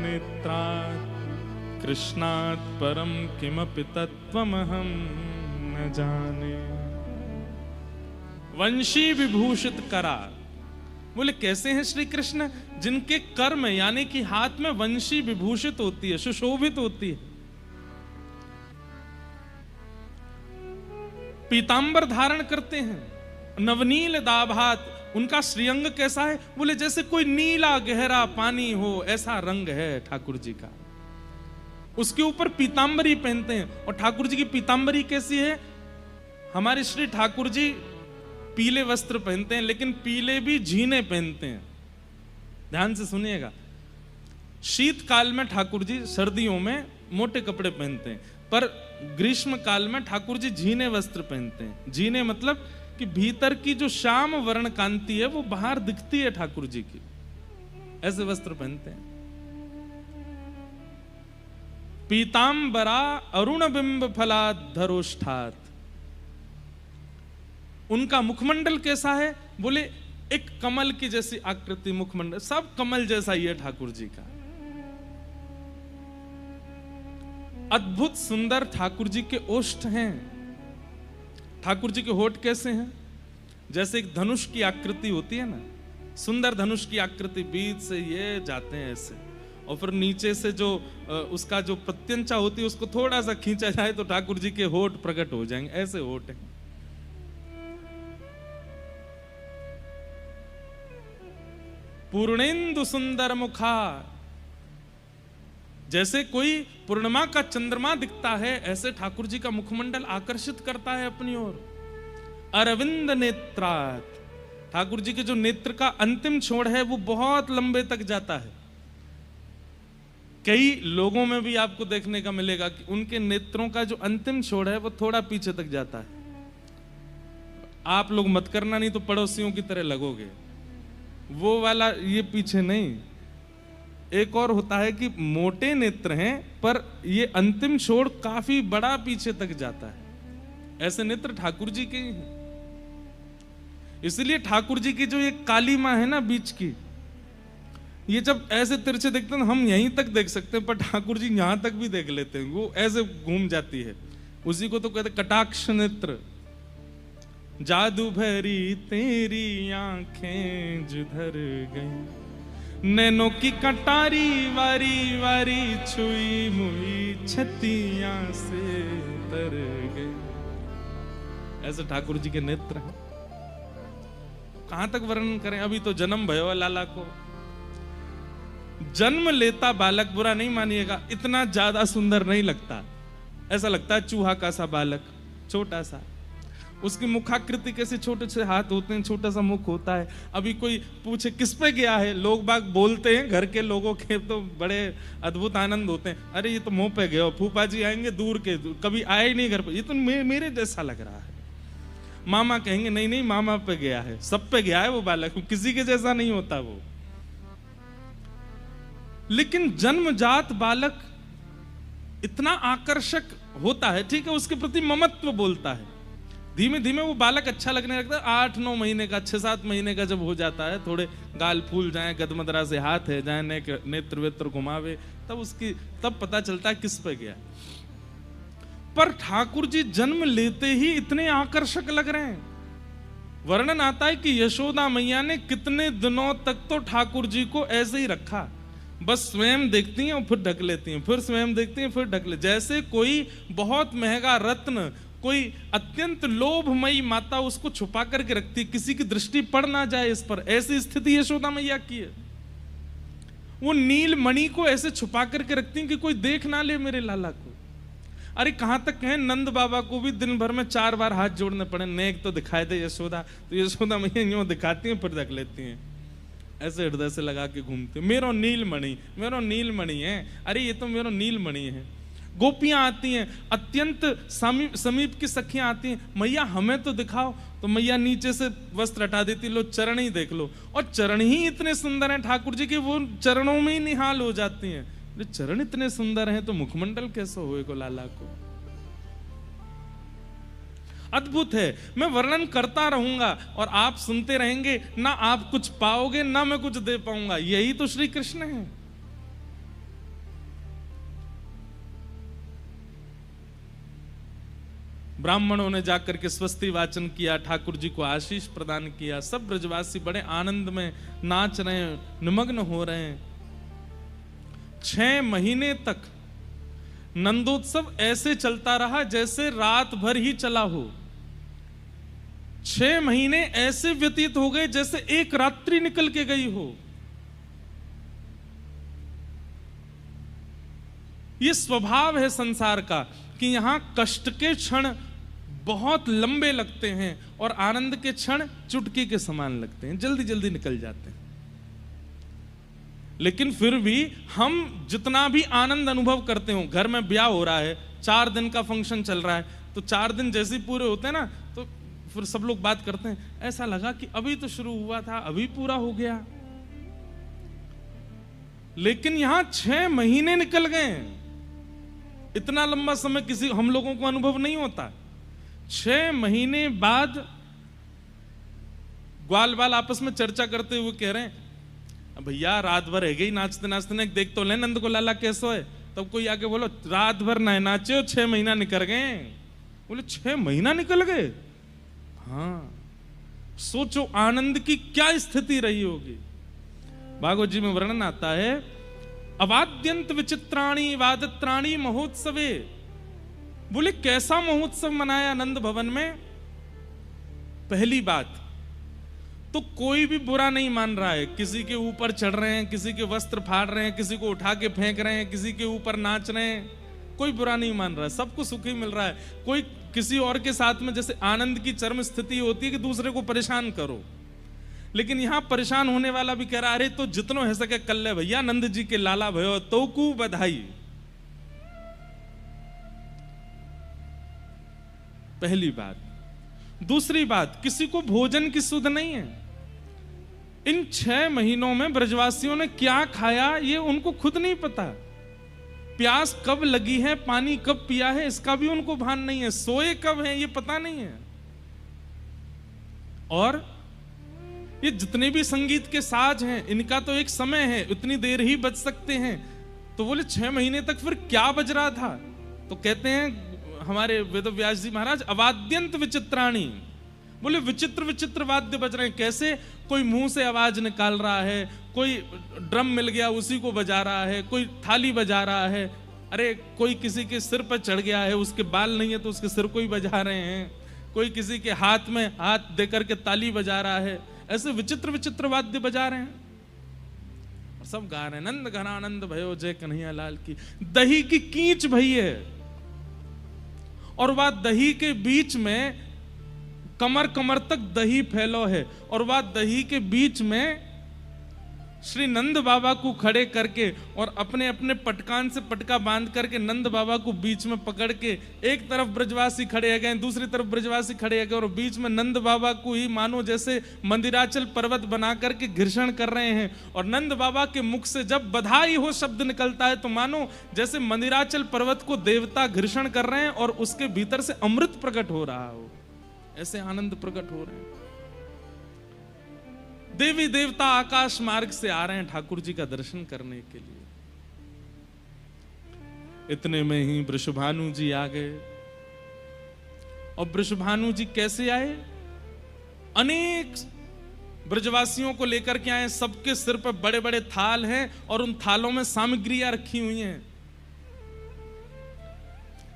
नेत्रात् कृष्णात् परम किमपि तत्त्वमहं न जाने। वंशी विभूषित करा, बोले कैसे हैं श्री कृष्ण? जिनके कर में यानी कि हाथ में वंशी विभूषित होती है, सुशोभित होती है, पीतांबर धारण करते हैं, नवनील दाभात, उनका श्रीअंग कैसा है? बोले जैसे कोई नीला गहरा पानी हो, ऐसा रंग है ठाकुर जी का। उसके ऊपर पीतांबरी पहनते हैं। और ठाकुर जी की पीतांबरी कैसी है? हमारे श्री ठाकुर जी पीले वस्त्र पहनते हैं, लेकिन पीले भी झीने पहनते हैं। ध्यान से सुनिएगा, शीतकाल में ठाकुर जी सर्दियों में मोटे कपड़े पहनते हैं, पर ग्रीष्म काल में ठाकुर जी झीने वस्त्र पहनते हैं। झीने मतलब कि भीतर की जो श्याम वर्ण कांति है वो बाहर दिखती है ठाकुर जी की, ऐसे वस्त्र पहनते हैं। पीतांबरा अरुण बिंब फलाधरोष्ठात्, उनका मुखमंडल कैसा है? बोले एक कमल की जैसी आकृति मुखमंडल, सब कमल जैसा ही है ठाकुर जी का। अद्भुत सुंदर ठाकुर जी के ओष्ठ हैं। ठाकुर जी के होठ कैसे हैं? जैसे एक धनुष की आकृति होती है ना, सुंदर धनुष की आकृति, बीच से ये जाते हैं ऐसे, और फिर नीचे से जो उसका जो प्रत्यंचा होती है उसको थोड़ा सा खींचा जाए तो ठाकुर जी के होठ प्रकट हो जाएंगे, ऐसे होठ हैं। पूर्णेन्दु सुंदर मुखा, जैसे कोई पूर्णिमा का चंद्रमा दिखता है, ऐसे ठाकुर जी का मुखमंडल आकर्षित करता है अपनी ओर। अरविंद नेत्रात्, ठाकुर जी के जो नेत्र का अंतिम छोर है वो बहुत लंबे तक जाता है। कई लोगों में भी आपको देखने का मिलेगा कि उनके नेत्रों का जो अंतिम छोर है वो थोड़ा पीछे तक जाता है। आप लोग मत करना, नहीं तो पड़ोसियों की तरह लगोगे। वो वाला ये पीछे नहीं। एक और होता है कि मोटे नेत्र हैं पर ये अंतिम छोड़ काफी बड़ा पीछे तक जाता है। ऐसे नेत्र ठाकुर जी के ही हैं। इसलिए ठाकुर जी की जो ये काली माँ है ना बीच की, ये जब ऐसे तिरछे देखते हैं हम यहीं तक देख सकते हैं, पर ठाकुर जी यहां तक भी देख लेते हैं, वो ऐसे घूम जाती है। उसी को तो कहते कटाक्ष नेत्र। जादू भरी तेरी आंखें जिधर गई, नैनों की कटारी वारी वारी छुई मुई छतियां से तर गई। ऐसे ठाकुर जी के नेत्र हैं। कहां तक वर्णन करें, अभी तो जन्म भयो लाला को। जन्म लेता बालक, बुरा नहीं मानिएगा, इतना ज्यादा सुंदर नहीं लगता। ऐसा लगता है चूहा का सा बालक, छोटा सा। उसकी मुखाकृति कैसे, छोटे से हाथ होते हैं, छोटा सा मुख होता है। अभी कोई पूछे किस पे गया है, लोग बाग बोलते हैं, घर के लोगों के तो बड़े अद्भुत आनंद होते हैं। अरे ये तो मुंह पे गया, फूफा जी आएंगे दूर के, कभी आए ही नहीं घर पे, ये तो मेरे जैसा लग रहा है। मामा कहेंगे नहीं नहीं मामा पे गया है, सब पे गया है वो बालक, किसी के जैसा नहीं होता वो। लेकिन जन्मजात बालक इतना आकर्षक होता है, ठीक है, उसके प्रति ममत्व बोलता है। धीमे धीमे वो बालक अच्छा लगने लगता है। 8-9 महीने का, 6-7 महीने का जब हो जाता है, थोड़े गाल फूल जाए, गदमदरा से हाथ है जाए, नेत्र वेत्र घुमावे, तब पता चलता है किस पे गया। पर ठाकुर जी जन्म लेते ही इतने आकर्षक लग रहे हैं। वर्णन आता है कि यशोदा मैया ने कितने दिनों तक तो ठाकुर जी को ऐसे ही रखा, बस स्वयं देखती हैं और फिर ढक लेती हैं, फिर स्वयं देखती हैं फिर ढक ले, जैसे कोई बहुत महंगा रत्न, कोई अत्यंत लोभमयी माता उसको छुपा करके रखती है, किसी की दृष्टि पड़ ना जाए इस पर। ऐसी स्थिति यशोदा मैया की है। वो नील मणि को ऐसे छुपा करके रखती हैं कि कोई देख ना ले मेरे लाला को। अरे कहां तक है, नंद बाबा को भी दिन भर में 4 बार हाथ जोड़ने पड़े, नेक तो दिखाई दे यशोदा, तो यशोदा मैया यूं दिखाती हैं फिर रख लेती हैं, ऐसे हृदय से लगा के घूमते, मेरो नीलमणि, मेरो नीलमणि है, अरे ये तो मेरो नीलमणि है। गोपियां आती हैं, अत्यंत समीप की सखियां आती हैं, मैया हमें तो दिखाओ, तो मैया नीचे से वस्त्र हटा देती, लो चरण ही देख लो। और चरण ही इतने सुंदर हैं ठाकुर जी के, वो चरणों में ही निहाल हो जाती हैं। चरण इतने सुंदर हैं तो मुखमंडल कैसे होएगा लाला को। अद्भुत है। मैं वर्णन करता रहूंगा और आप सुनते रहेंगे, ना आप कुछ पाओगे ना मैं कुछ दे पाऊंगा। यही तो श्री कृष्ण है। ब्राह्मणों ने जाकर के स्वस्ति वाचन किया, ठाकुर जी को आशीष प्रदान किया। सब ब्रजवासी बड़े आनंद में नाच रहे हैं, निमग्न हो रहे हैं। 6 महीने तक नंदोत्सव ऐसे चलता रहा जैसे रात भर ही चला हो। 6 महीने ऐसे व्यतीत हो गए जैसे एक रात्रि निकल के गई हो। यह स्वभाव है संसार का कि यहां कष्ट के क्षण बहुत लंबे लगते हैं और आनंद के क्षण चुटकी के समान लगते हैं, जल्दी जल्दी निकल जाते हैं। लेकिन फिर भी हम जितना भी आनंद अनुभव करते हो, घर में ब्याह हो रहा है, 4 दिन का फंक्शन चल रहा है, तो 4 दिन जैसे ही पूरे होते हैं ना, तो फिर सब लोग बात करते हैं, ऐसा लगा कि अभी तो शुरू हुआ था, अभी पूरा हो गया। लेकिन यहां 6 महीने निकल गए। इतना लंबा समय किसी हम लोगों को अनुभव नहीं होता। 6 महीने बाद ग्वाल बाल आपस में चर्चा करते हुए कह रहे हैं, भैया रात भर है गई नाचते नाचते, देख तो ले नंद को लाला कैसो है। तब कोई आके बोलो रात भर ना नाचे, 6 महीना निकल गए। बोले 6 महीना निकल गए। हाँ, सोचो आनंद की क्या स्थिति रही होगी। भागवत जी में वर्णन आता है, अवाद्यंत विचित्राणी वादत्राणी महोत्सवे। बोले कैसा महोत्सव मनाया नंद भवन में। पहली बात तो कोई भी बुरा नहीं मान रहा है, किसी के ऊपर चढ़ रहे हैं, किसी के वस्त्र फाड़ रहे हैं, किसी को उठा के फेंक रहे हैं, किसी के ऊपर नाच रहे हैं, कोई बुरा नहीं मान रहा है, सबको सुख ही मिल रहा है। कोई किसी और के साथ में जैसे आनंद की चरम स्थिति होती है कि दूसरे को परेशान करो, लेकिन यहां परेशान होने वाला भी कह रहा, अरे तो जितनो है सके कल ले भैया, नंद जी के लाला भयो तो कू बधाई। पहली बात। दूसरी बात, किसी को भोजन की सुध नहीं है। इन 6 महीनों में ब्रजवासियों ने क्या खाया ये उनको खुद नहीं पता। प्यास कब लगी है, पानी कब पिया है, इसका भी उनको भान नहीं है। सोए कब है ये पता नहीं है। और ये जितने भी संगीत के साज हैं, इनका तो एक समय है, उतनी देर ही बज सकते हैं। तो बोले 6 महीने तक फिर क्या बज रहा था? तो कहते हैं हमारे वेदव्यास जी महाराज, अवाद्यंत विचित्राणी। बोले विचित्र विचित्र वाद्य बज रहे हैं। कैसे? कोई मुंह से आवाज निकाल रहा है, कोई ड्रम मिल गया उसी को बजा रहा है, कोई थाली बजा रहा है, अरे कोई किसी के सिर पर चढ़ गया है, उसके बाल नहीं है तो उसके सिर को ही बजा रहे हैं, कोई किसी के हाथ में हाथ देकर के ताली बजा रहा है। ऐसे विचित्र विचित्र वाद्य बजा रहे हैं और सब गा रहे हैं, नंद घनानंद भयो जय कन्हैया लाल की। दही की कीच भई है और वह दही के बीच में कमर कमर तक दही फैलो है, और वह दही के बीच में श्री नंद बाबा को खड़े करके और अपने अपने पटकान से पटका बांध करके नंद बाबा को बीच में पकड़ के, एक तरफ ब्रजवासी खड़े है गए, दूसरी तरफ ब्रजवासी खड़े है गए, और बीच में नंद बाबा को ही मानो जैसे मंदिराचल पर्वत बना करके घर्षण कर रहे हैं। और नंद बाबा के मुख से जब बधाई हो शब्द निकलता है तो मानो जैसे मंदिराचल पर्वत को देवता घर्षण कर रहे हैं और उसके भीतर से अमृत प्रकट हो रहा हो, ऐसे आनंद प्रकट हो रहे हैं। देवी देवता आकाश मार्ग से आ रहे हैं ठाकुर जी का दर्शन करने के लिए। इतने में ही वृषभानु जी आ गए। और वृषभानु जी कैसे आए? अनेक ब्रजवासियों को लेकर के आए, सबके सिर पर बड़े बड़े थाल हैं और उन थालों में सामग्रियां रखी हुई हैं।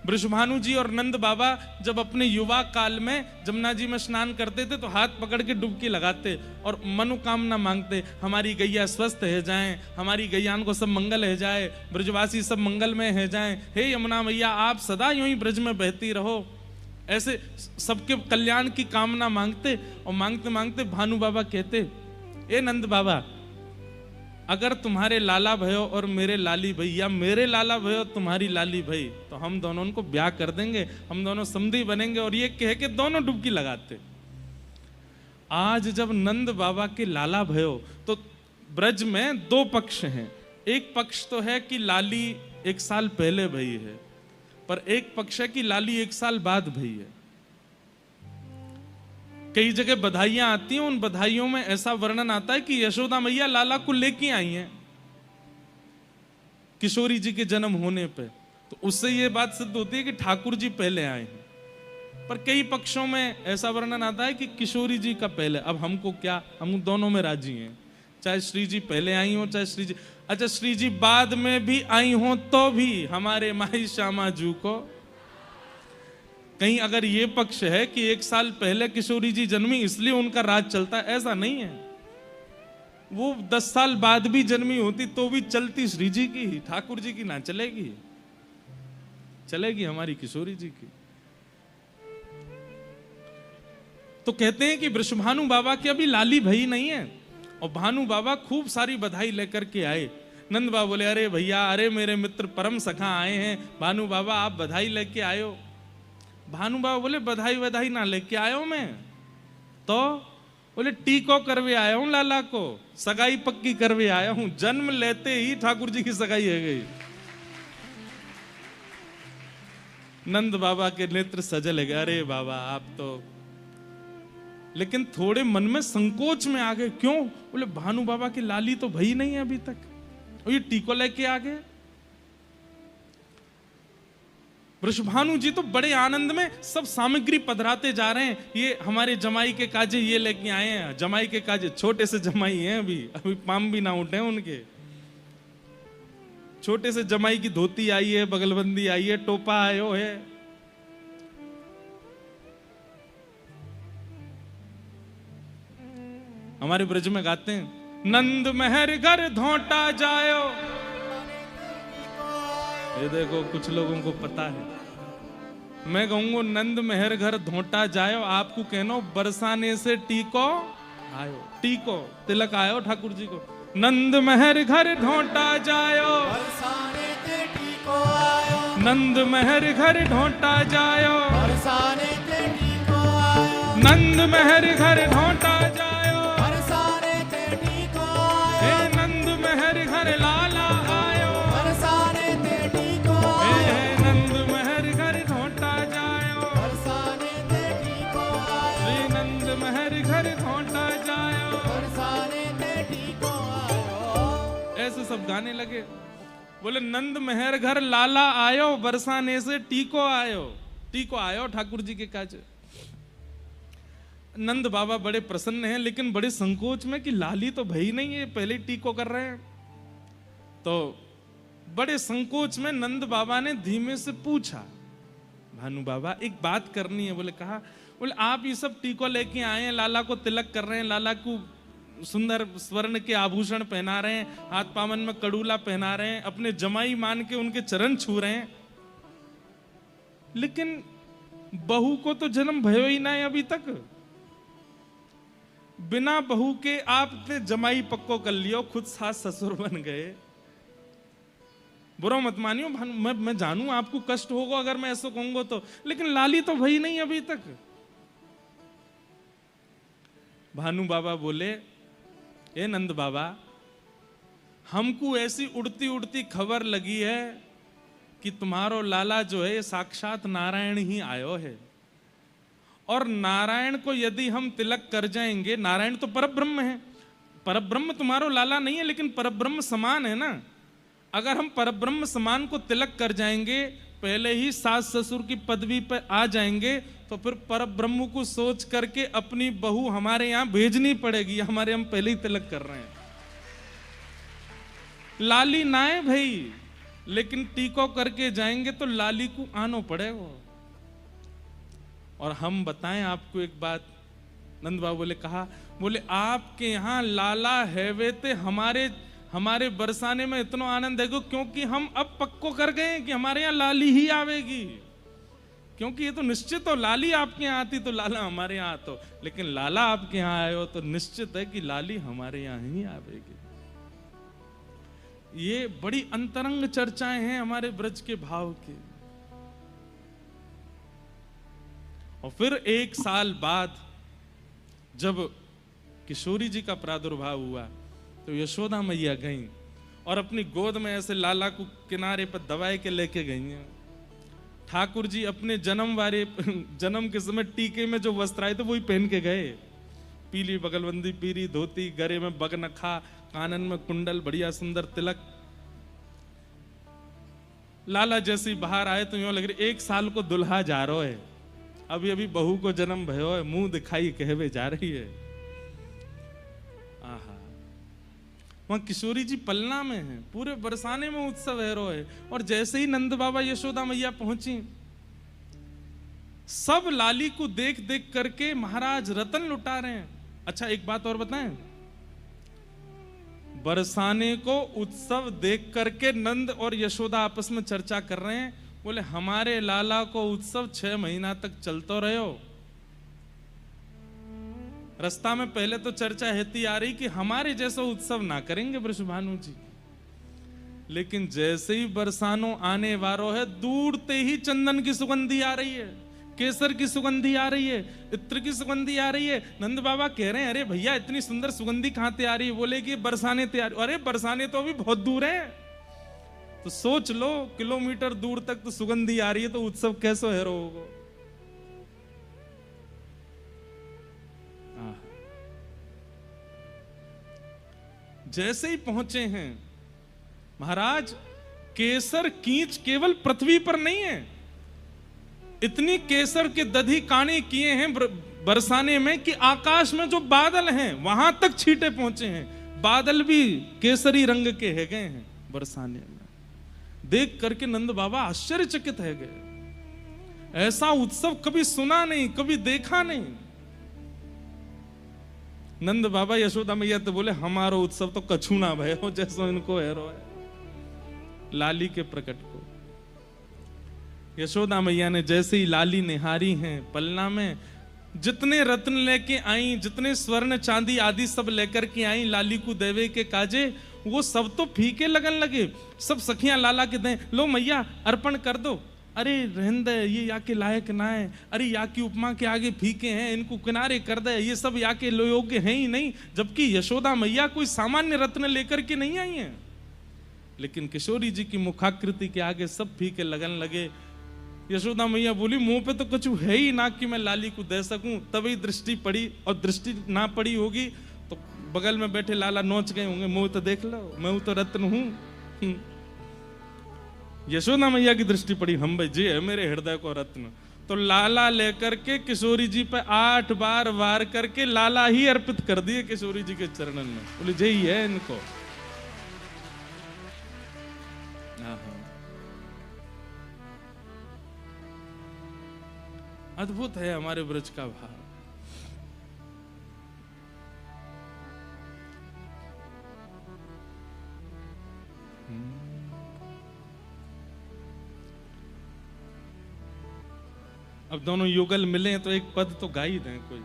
वृषभानु जी और नंद बाबा जब अपने युवा काल में जमुना जी में स्नान करते थे तो हाथ पकड़ के डुबकी लगाते और मनोकामना मांगते, हमारी गैया स्वस्थ है जाएं, हमारी गैयान को सब मंगल है जाए, ब्रजवासी सब मंगल में है जाएं, हे यमुना मैया आप सदा यूं ही ब्रज में बहती रहो। ऐसे सबके कल्याण की कामना मांगते और मांगते मांगते भानु बाबा कहते, ए नंद बाबा, अगर तुम्हारे लाला भयो और मेरे लाली भई, या मेरे लाला भयो तुम्हारी लाली भई, तो हम दोनों को ब्याह कर देंगे, हम दोनों समधी बनेंगे। और ये कह के दोनों डुबकी लगाते। आज जब नंद बाबा के लाला भयो, तो ब्रज में 2 पक्ष हैं। एक पक्ष तो है कि लाली 1 साल पहले भई है, पर एक पक्ष है कि लाली 1 साल बाद भई है। कई जगह बधाइयां आती हैं, उन बधाइयों में ऐसा वर्णन आता है कि यशोदा मैया लाला को लेके आई हैं किशोरी जी के जन्म होने पे, तो उससे ये बात सिद्ध होती है कि ठाकुर जी पहले आए हैं। पर कई पक्षों में ऐसा वर्णन आता है कि किशोरी जी का पहले। अब हमको क्या, हम दोनों में राजी हैं, चाहे श्री जी पहले आई हो चाहे श्री जी, अच्छा श्री जी बाद में भी आई हो तो भी हमारे माई श्यामा जू को। कहीं अगर ये पक्ष है कि 1 साल पहले किशोरी जी जन्मी इसलिए उनका राज चलता है, ऐसा नहीं है। वो 10 साल बाद भी जन्मी होती तो भी चलती श्री जी की, ठाकुर जी की ना चलेगी, चलेगी हमारी किशोरी जी की। तो कहते हैं कि वृषभानु बाबा की अभी लाली भई नहीं है, और भानु बाबा खूब सारी बधाई लेकर के आए। नंद बाबा बोले, अरे भैया, अरे मेरे मित्र परम सखा आए हैं, भानु बाबा आप बधाई लेके आए हो। भानु बाबा बोले, बधाई बधाई ना लेके आयो मैं तो, बोले टीको करवे आया हूं लाला को, सगाई पक्की करवे आया हूं। जन्म लेते ही ठाकुर जी की सगाई हो गई। नंद बाबा के नेत्र सजल गए, अरे बाबा आप तो, लेकिन थोड़े मन में संकोच में आ गए। क्यों? बोले भानु बाबा की लाली तो भई नहीं है अभी तक, और ये टीको लेके आ गए। वृषभानु जी तो बड़े आनंद में सब सामग्री पधराते जा रहे हैं। ये हमारे जमाई के काजे ये लेके आए हैं, जमाई के काजे, छोटे से जमाई हैं, अभी पाम भी ना उठे उनके। छोटे से जमाई की धोती आई है, बगलबंदी आई है, टोपा आयो है। हमारे ब्रज में गाते हैं, नंद महर घर धोटा जायो। ये देखो कुछ लोगों को पता है, मैं कहूंगा नंद महर घर धोटा जायो, आपको कहनो बरसाने से टीको आयो। टीको तिलक आयो ठाकुर जी को। नंद महर घर धोटा जायो, बरसाने से टीको आयो। नंद महर घर धोटा जायो, बरसाने से टीको आयो। नंद महर घर ढोंटा जायो, बरसाने ते टीको हे आयो, नंद महर घर लाला आयो, बरसाने ते टीको हे आयो, नंद महर घर ढोंटा जायो, बरसाने ते टीको आयो, श्री नंद महर घर ढोंटा जायो। बरसाने ते टीको आयो। ऐसे सब गाने लगे। बोले नंद महर घर लाला आयो, बरसाने से टीको आयो। टीको आयो ठाकुर जी के काज। नंद बाबा बड़े प्रसन्न हैं, लेकिन बड़े संकोच में कि लाली तो भई नहीं है, पहले ही टीको कर रहे हैं। तो बड़े संकोच में नंद बाबा ने धीमे से पूछा, भानु बाबा एक बात करनी है। बोले कहा। बोले आप ये सब टीको लेके आए हैं, लाला को तिलक कर रहे हैं, लाला को सुंदर स्वर्ण के आभूषण पहना रहे हैं, हाथ पावन में कड़ूला पहना रहे हैं, अपने जमाई मान के उनके चरण छू रहे हैं, लेकिन बहू को तो जन्म भयो ही ना है अभी तक। बिना बहू के आपने जमाई पक्को कर लियो, खुद सास ससुर बन गए। बुरा मत मानियो, मैं जानू आपको कष्ट होगा अगर मैं ऐसा कहूंगा तो, लेकिन लाली तो भई नहीं अभी तक। भानु बाबा बोले, ए नंद बाबा, हमको ऐसी उड़ती उड़ती खबर लगी है कि तुम्हारो लाला जो है साक्षात नारायण ही आयो है, और नारायण को यदि हम तिलक कर जाएंगे, नारायण तो परब्रह्म है, परब्रह्म तुम्हारो लाला नहीं है लेकिन परब्रह्म समान है ना। अगर हम परब्रह्म समान को तिलक कर जाएंगे, पहले ही सास ससुर की पदवी पर आ जाएंगे, तो फिर परब्रह्म को सोच करके अपनी बहू हमारे यहां भेजनी पड़ेगी। हमारे हम पहले ही तिलक कर रहे हैं। लाली ना है भाई, लेकिन टीको करके जाएंगे तो लाली को आनो पड़ेगा। और हम बताएं आपको एक बात, नंद बाबू बोले कहा, बोले आपके यहाँ लाला है वे ते हमारे बरसाने में इतना आनंद है क्योंकि हम अब पक्को कर गए हैं कि हमारे यहाँ लाली ही आवेगी। क्योंकि ये तो निश्चित हो, लाली आपके यहाँ आती तो लाला हमारे यहाँ आतो, लेकिन लाला आपके यहाँ आए हो तो निश्चित है कि लाली हमारे यहाँ ही आवेगी। ये बड़ी अंतरंग चर्चाएं हैं हमारे ब्रज के भाव की। और फिर एक साल बाद जब किशोरी जी का प्रादुर्भाव हुआ तो यशोदा मैया गई और अपनी गोद में ऐसे लाला को किनारे पर दबाए के लेके गई हैं। ठाकुर जी अपने जन्म के समय टीके में जो वस्त्र आए थे वही पहन के गए, पीली बगलबंदी, पीली धोती, गले में बगनखा, कानन में कुंडल, बढ़िया सुंदर तिलक। लाला जैसे बाहर आए तो यूं लग रही 1 साल को दुल्हा जा रहा है, अभी अभी बहू को जन्म भयो है, मुंह दिखाई कहवे जा रही है। आहा, वहां किशोरी जी पलना में है, पूरे बरसाने में उत्सव है रो है। और जैसे ही नंद बाबा यशोदा मैया पहुंची, सब लाली को देख देख करके महाराज रतन लुटा रहे हैं। अच्छा एक बात और बताएं, बरसाने को उत्सव देख करके नंद और यशोदा आपस में चर्चा कर रहे हैं। बोले हमारे लाला को उत्सव 6 महीना तक चलते रहो। रास्ता में पहले तो चर्चा हेती आ रही कि हमारे जैसा उत्सव ना करेंगे वृषभानु जी, लेकिन जैसे ही बरसानो आने वारो है, दूरते ही चंदन की सुगंधी आ रही है, केसर की सुगंधी आ रही है, इत्र की सुगंधी आ रही है। नंद बाबा कह रहे हैं, अरे भैया इतनी सुंदर सुगंधी कहां से आ रही है? बोले कि बरसाने तैयार। अरे बरसाने तो अभी बहुत दूर है, तो सोच लो किलोमीटर दूर तक तो सुगंधी आ रही है, तो उत्सव कैसे है होगा? जैसे ही पहुंचे हैं महाराज, केसर कींच केवल पृथ्वी पर नहीं है, इतनी केसर के दधी काने किए हैं बरसाने में कि आकाश में जो बादल हैं वहां तक छींटे पहुंचे हैं। बादल भी केसरी रंग के है गए हैं बरसाने में। देख करके नंद बाबा आश्चर्यचकित है गए, ऐसा उत्सव कभी सुना नहीं, कभी देखा नहीं। नंद बाबा यशोदा मैया तो बोले हमारो उत्सव तो कछु ना भय हो जैसो इनको है रो है। लाली के प्रकट को यशोदा मैया ने जैसे ही लाली निहारी हैं पलना में, जितने रत्न लेके आई, जितने स्वर्ण चांदी आदि सब लेकर के आई लाली को देवे के काजे, वो सब तो फीके लगन लगे। सब सखियां लाला के दें, लो मैया अर्पण कर दो, अरे रहन दे, ये या के लायक ना है, अरे या की उपमा के आगे फीके हैं, इनको किनारे कर दे, ये सब या के योग्य हैं ही नहीं। जबकि यशोदा मैया कोई सामान्य रत्न लेकर के नहीं आई हैं, लेकिन किशोरी जी की मुखाकृति के आगे सब फीके लगन लगे। यशोदा मैया बोली मुंह पे तो कुछ है ही ना कि मैं लाली को दे सकूं, तभी दृष्टि पड़ी, और दृष्टि ना पड़ी होगी तो बगल में बैठे लाला नोच गए होंगे, मुंह तो देख लो, मैं तो रत्न हूं। यशोदा मैया की दृष्टि पड़ी, हम भाई जी है मेरे हृदय को रत्न, तो लाला लेकर के किशोरी जी पे 8 बार वार करके लाला ही अर्पित कर दिए किशोरी जी के चरणन में। बोले जय ही है इनको। अद्भुत है हमारे ब्रज का भाव। अब दोनों युगल मिले तो एक पद तो गा ही दें कोई।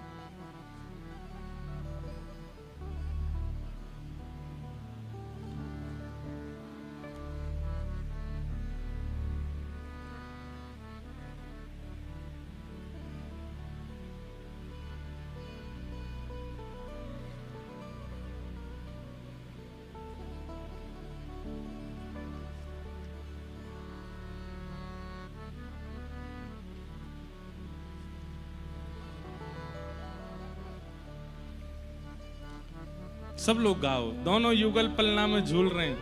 सब लोग गाओ, दोनों युगल पलना में झूल रहे हैं।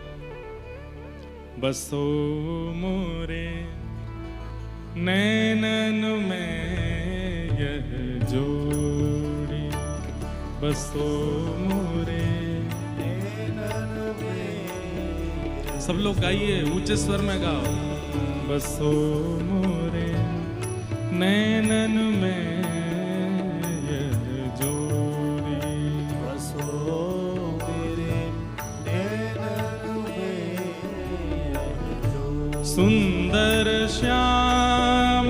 बसो मोरे नैनन में यह जोड़ी, बसो मोरे नैनन में। सब लोग गाइए, ऊंचे स्वर में गाओ। बसो मोरे नैनन में सुंदर श्याम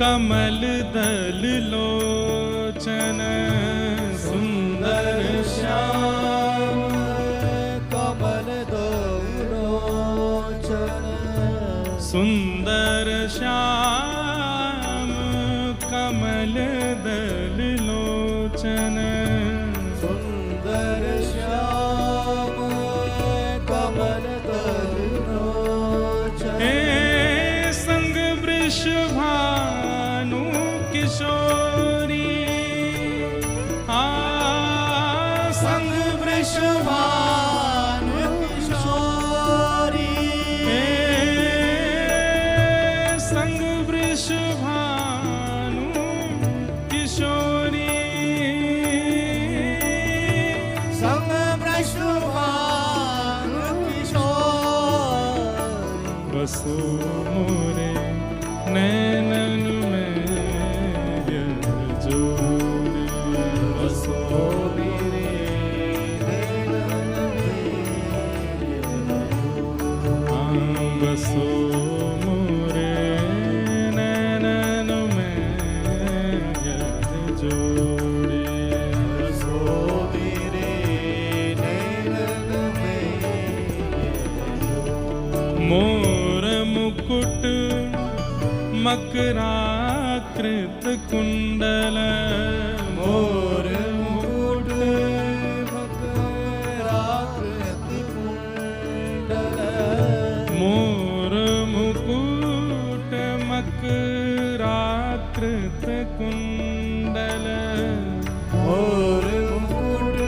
कमल दल लोचन, सुंदर श्याम कमल दल लोचन, सुंदर श्याम कमल दल लोचन, सुंदर श्याम कमल दल लोचन। संग वृषभानु किशोरी, संग वृषभानु किशोरी, संग वृषभानु किशोरी, संग वृषभानु किशोरी। बसो मोरे नैनन में यह जोड़ी, बसो मेरे नैनन में बसो मोरे नैनन में यह जोड़ी, बसो मेरे नैनन में। मोर मुकुट मकराकृत कुंडल, मोर मुकुट मकराकृत कुंडल, मोर मुकुट मकराकृत कुंडल, मोर मुकुट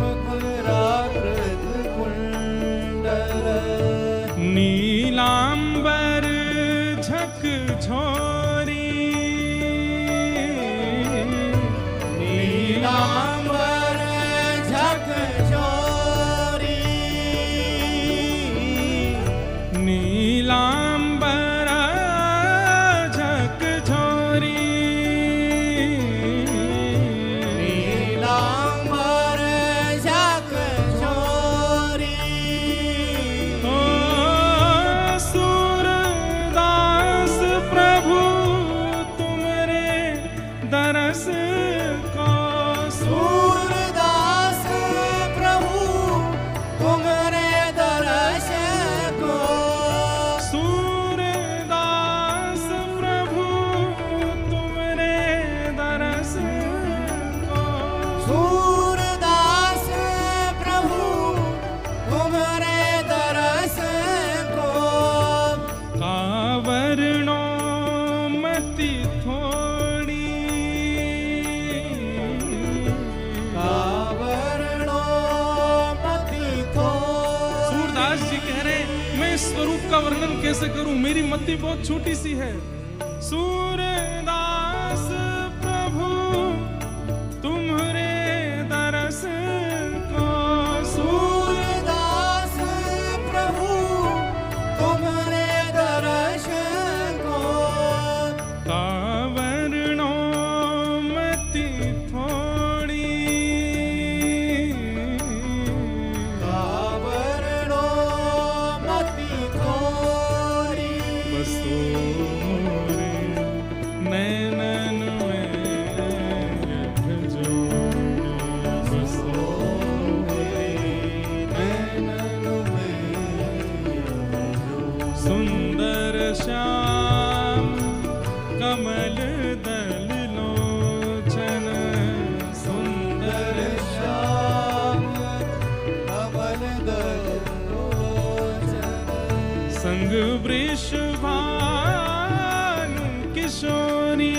मकराकृत कुंडल, नीलांबर झकझोरी, स्वरूप का वर्णन कैसे करूं, मेरी मति बहुत छोटी सी है। सूरदास प्रभु तुम्हारे दरस को, सूरदास प्रभु तुम्हारे दर्श को, कावरणो मति थोड़ी, कावरणो मति थोड़ी, बसो मोरे नैनन में जोड़ी, बसो नैनन में सुंदर श्याम कमल दल लोचन, सुंदर श्याम कमल दल लोचन, संग वृषभानु किशोरी,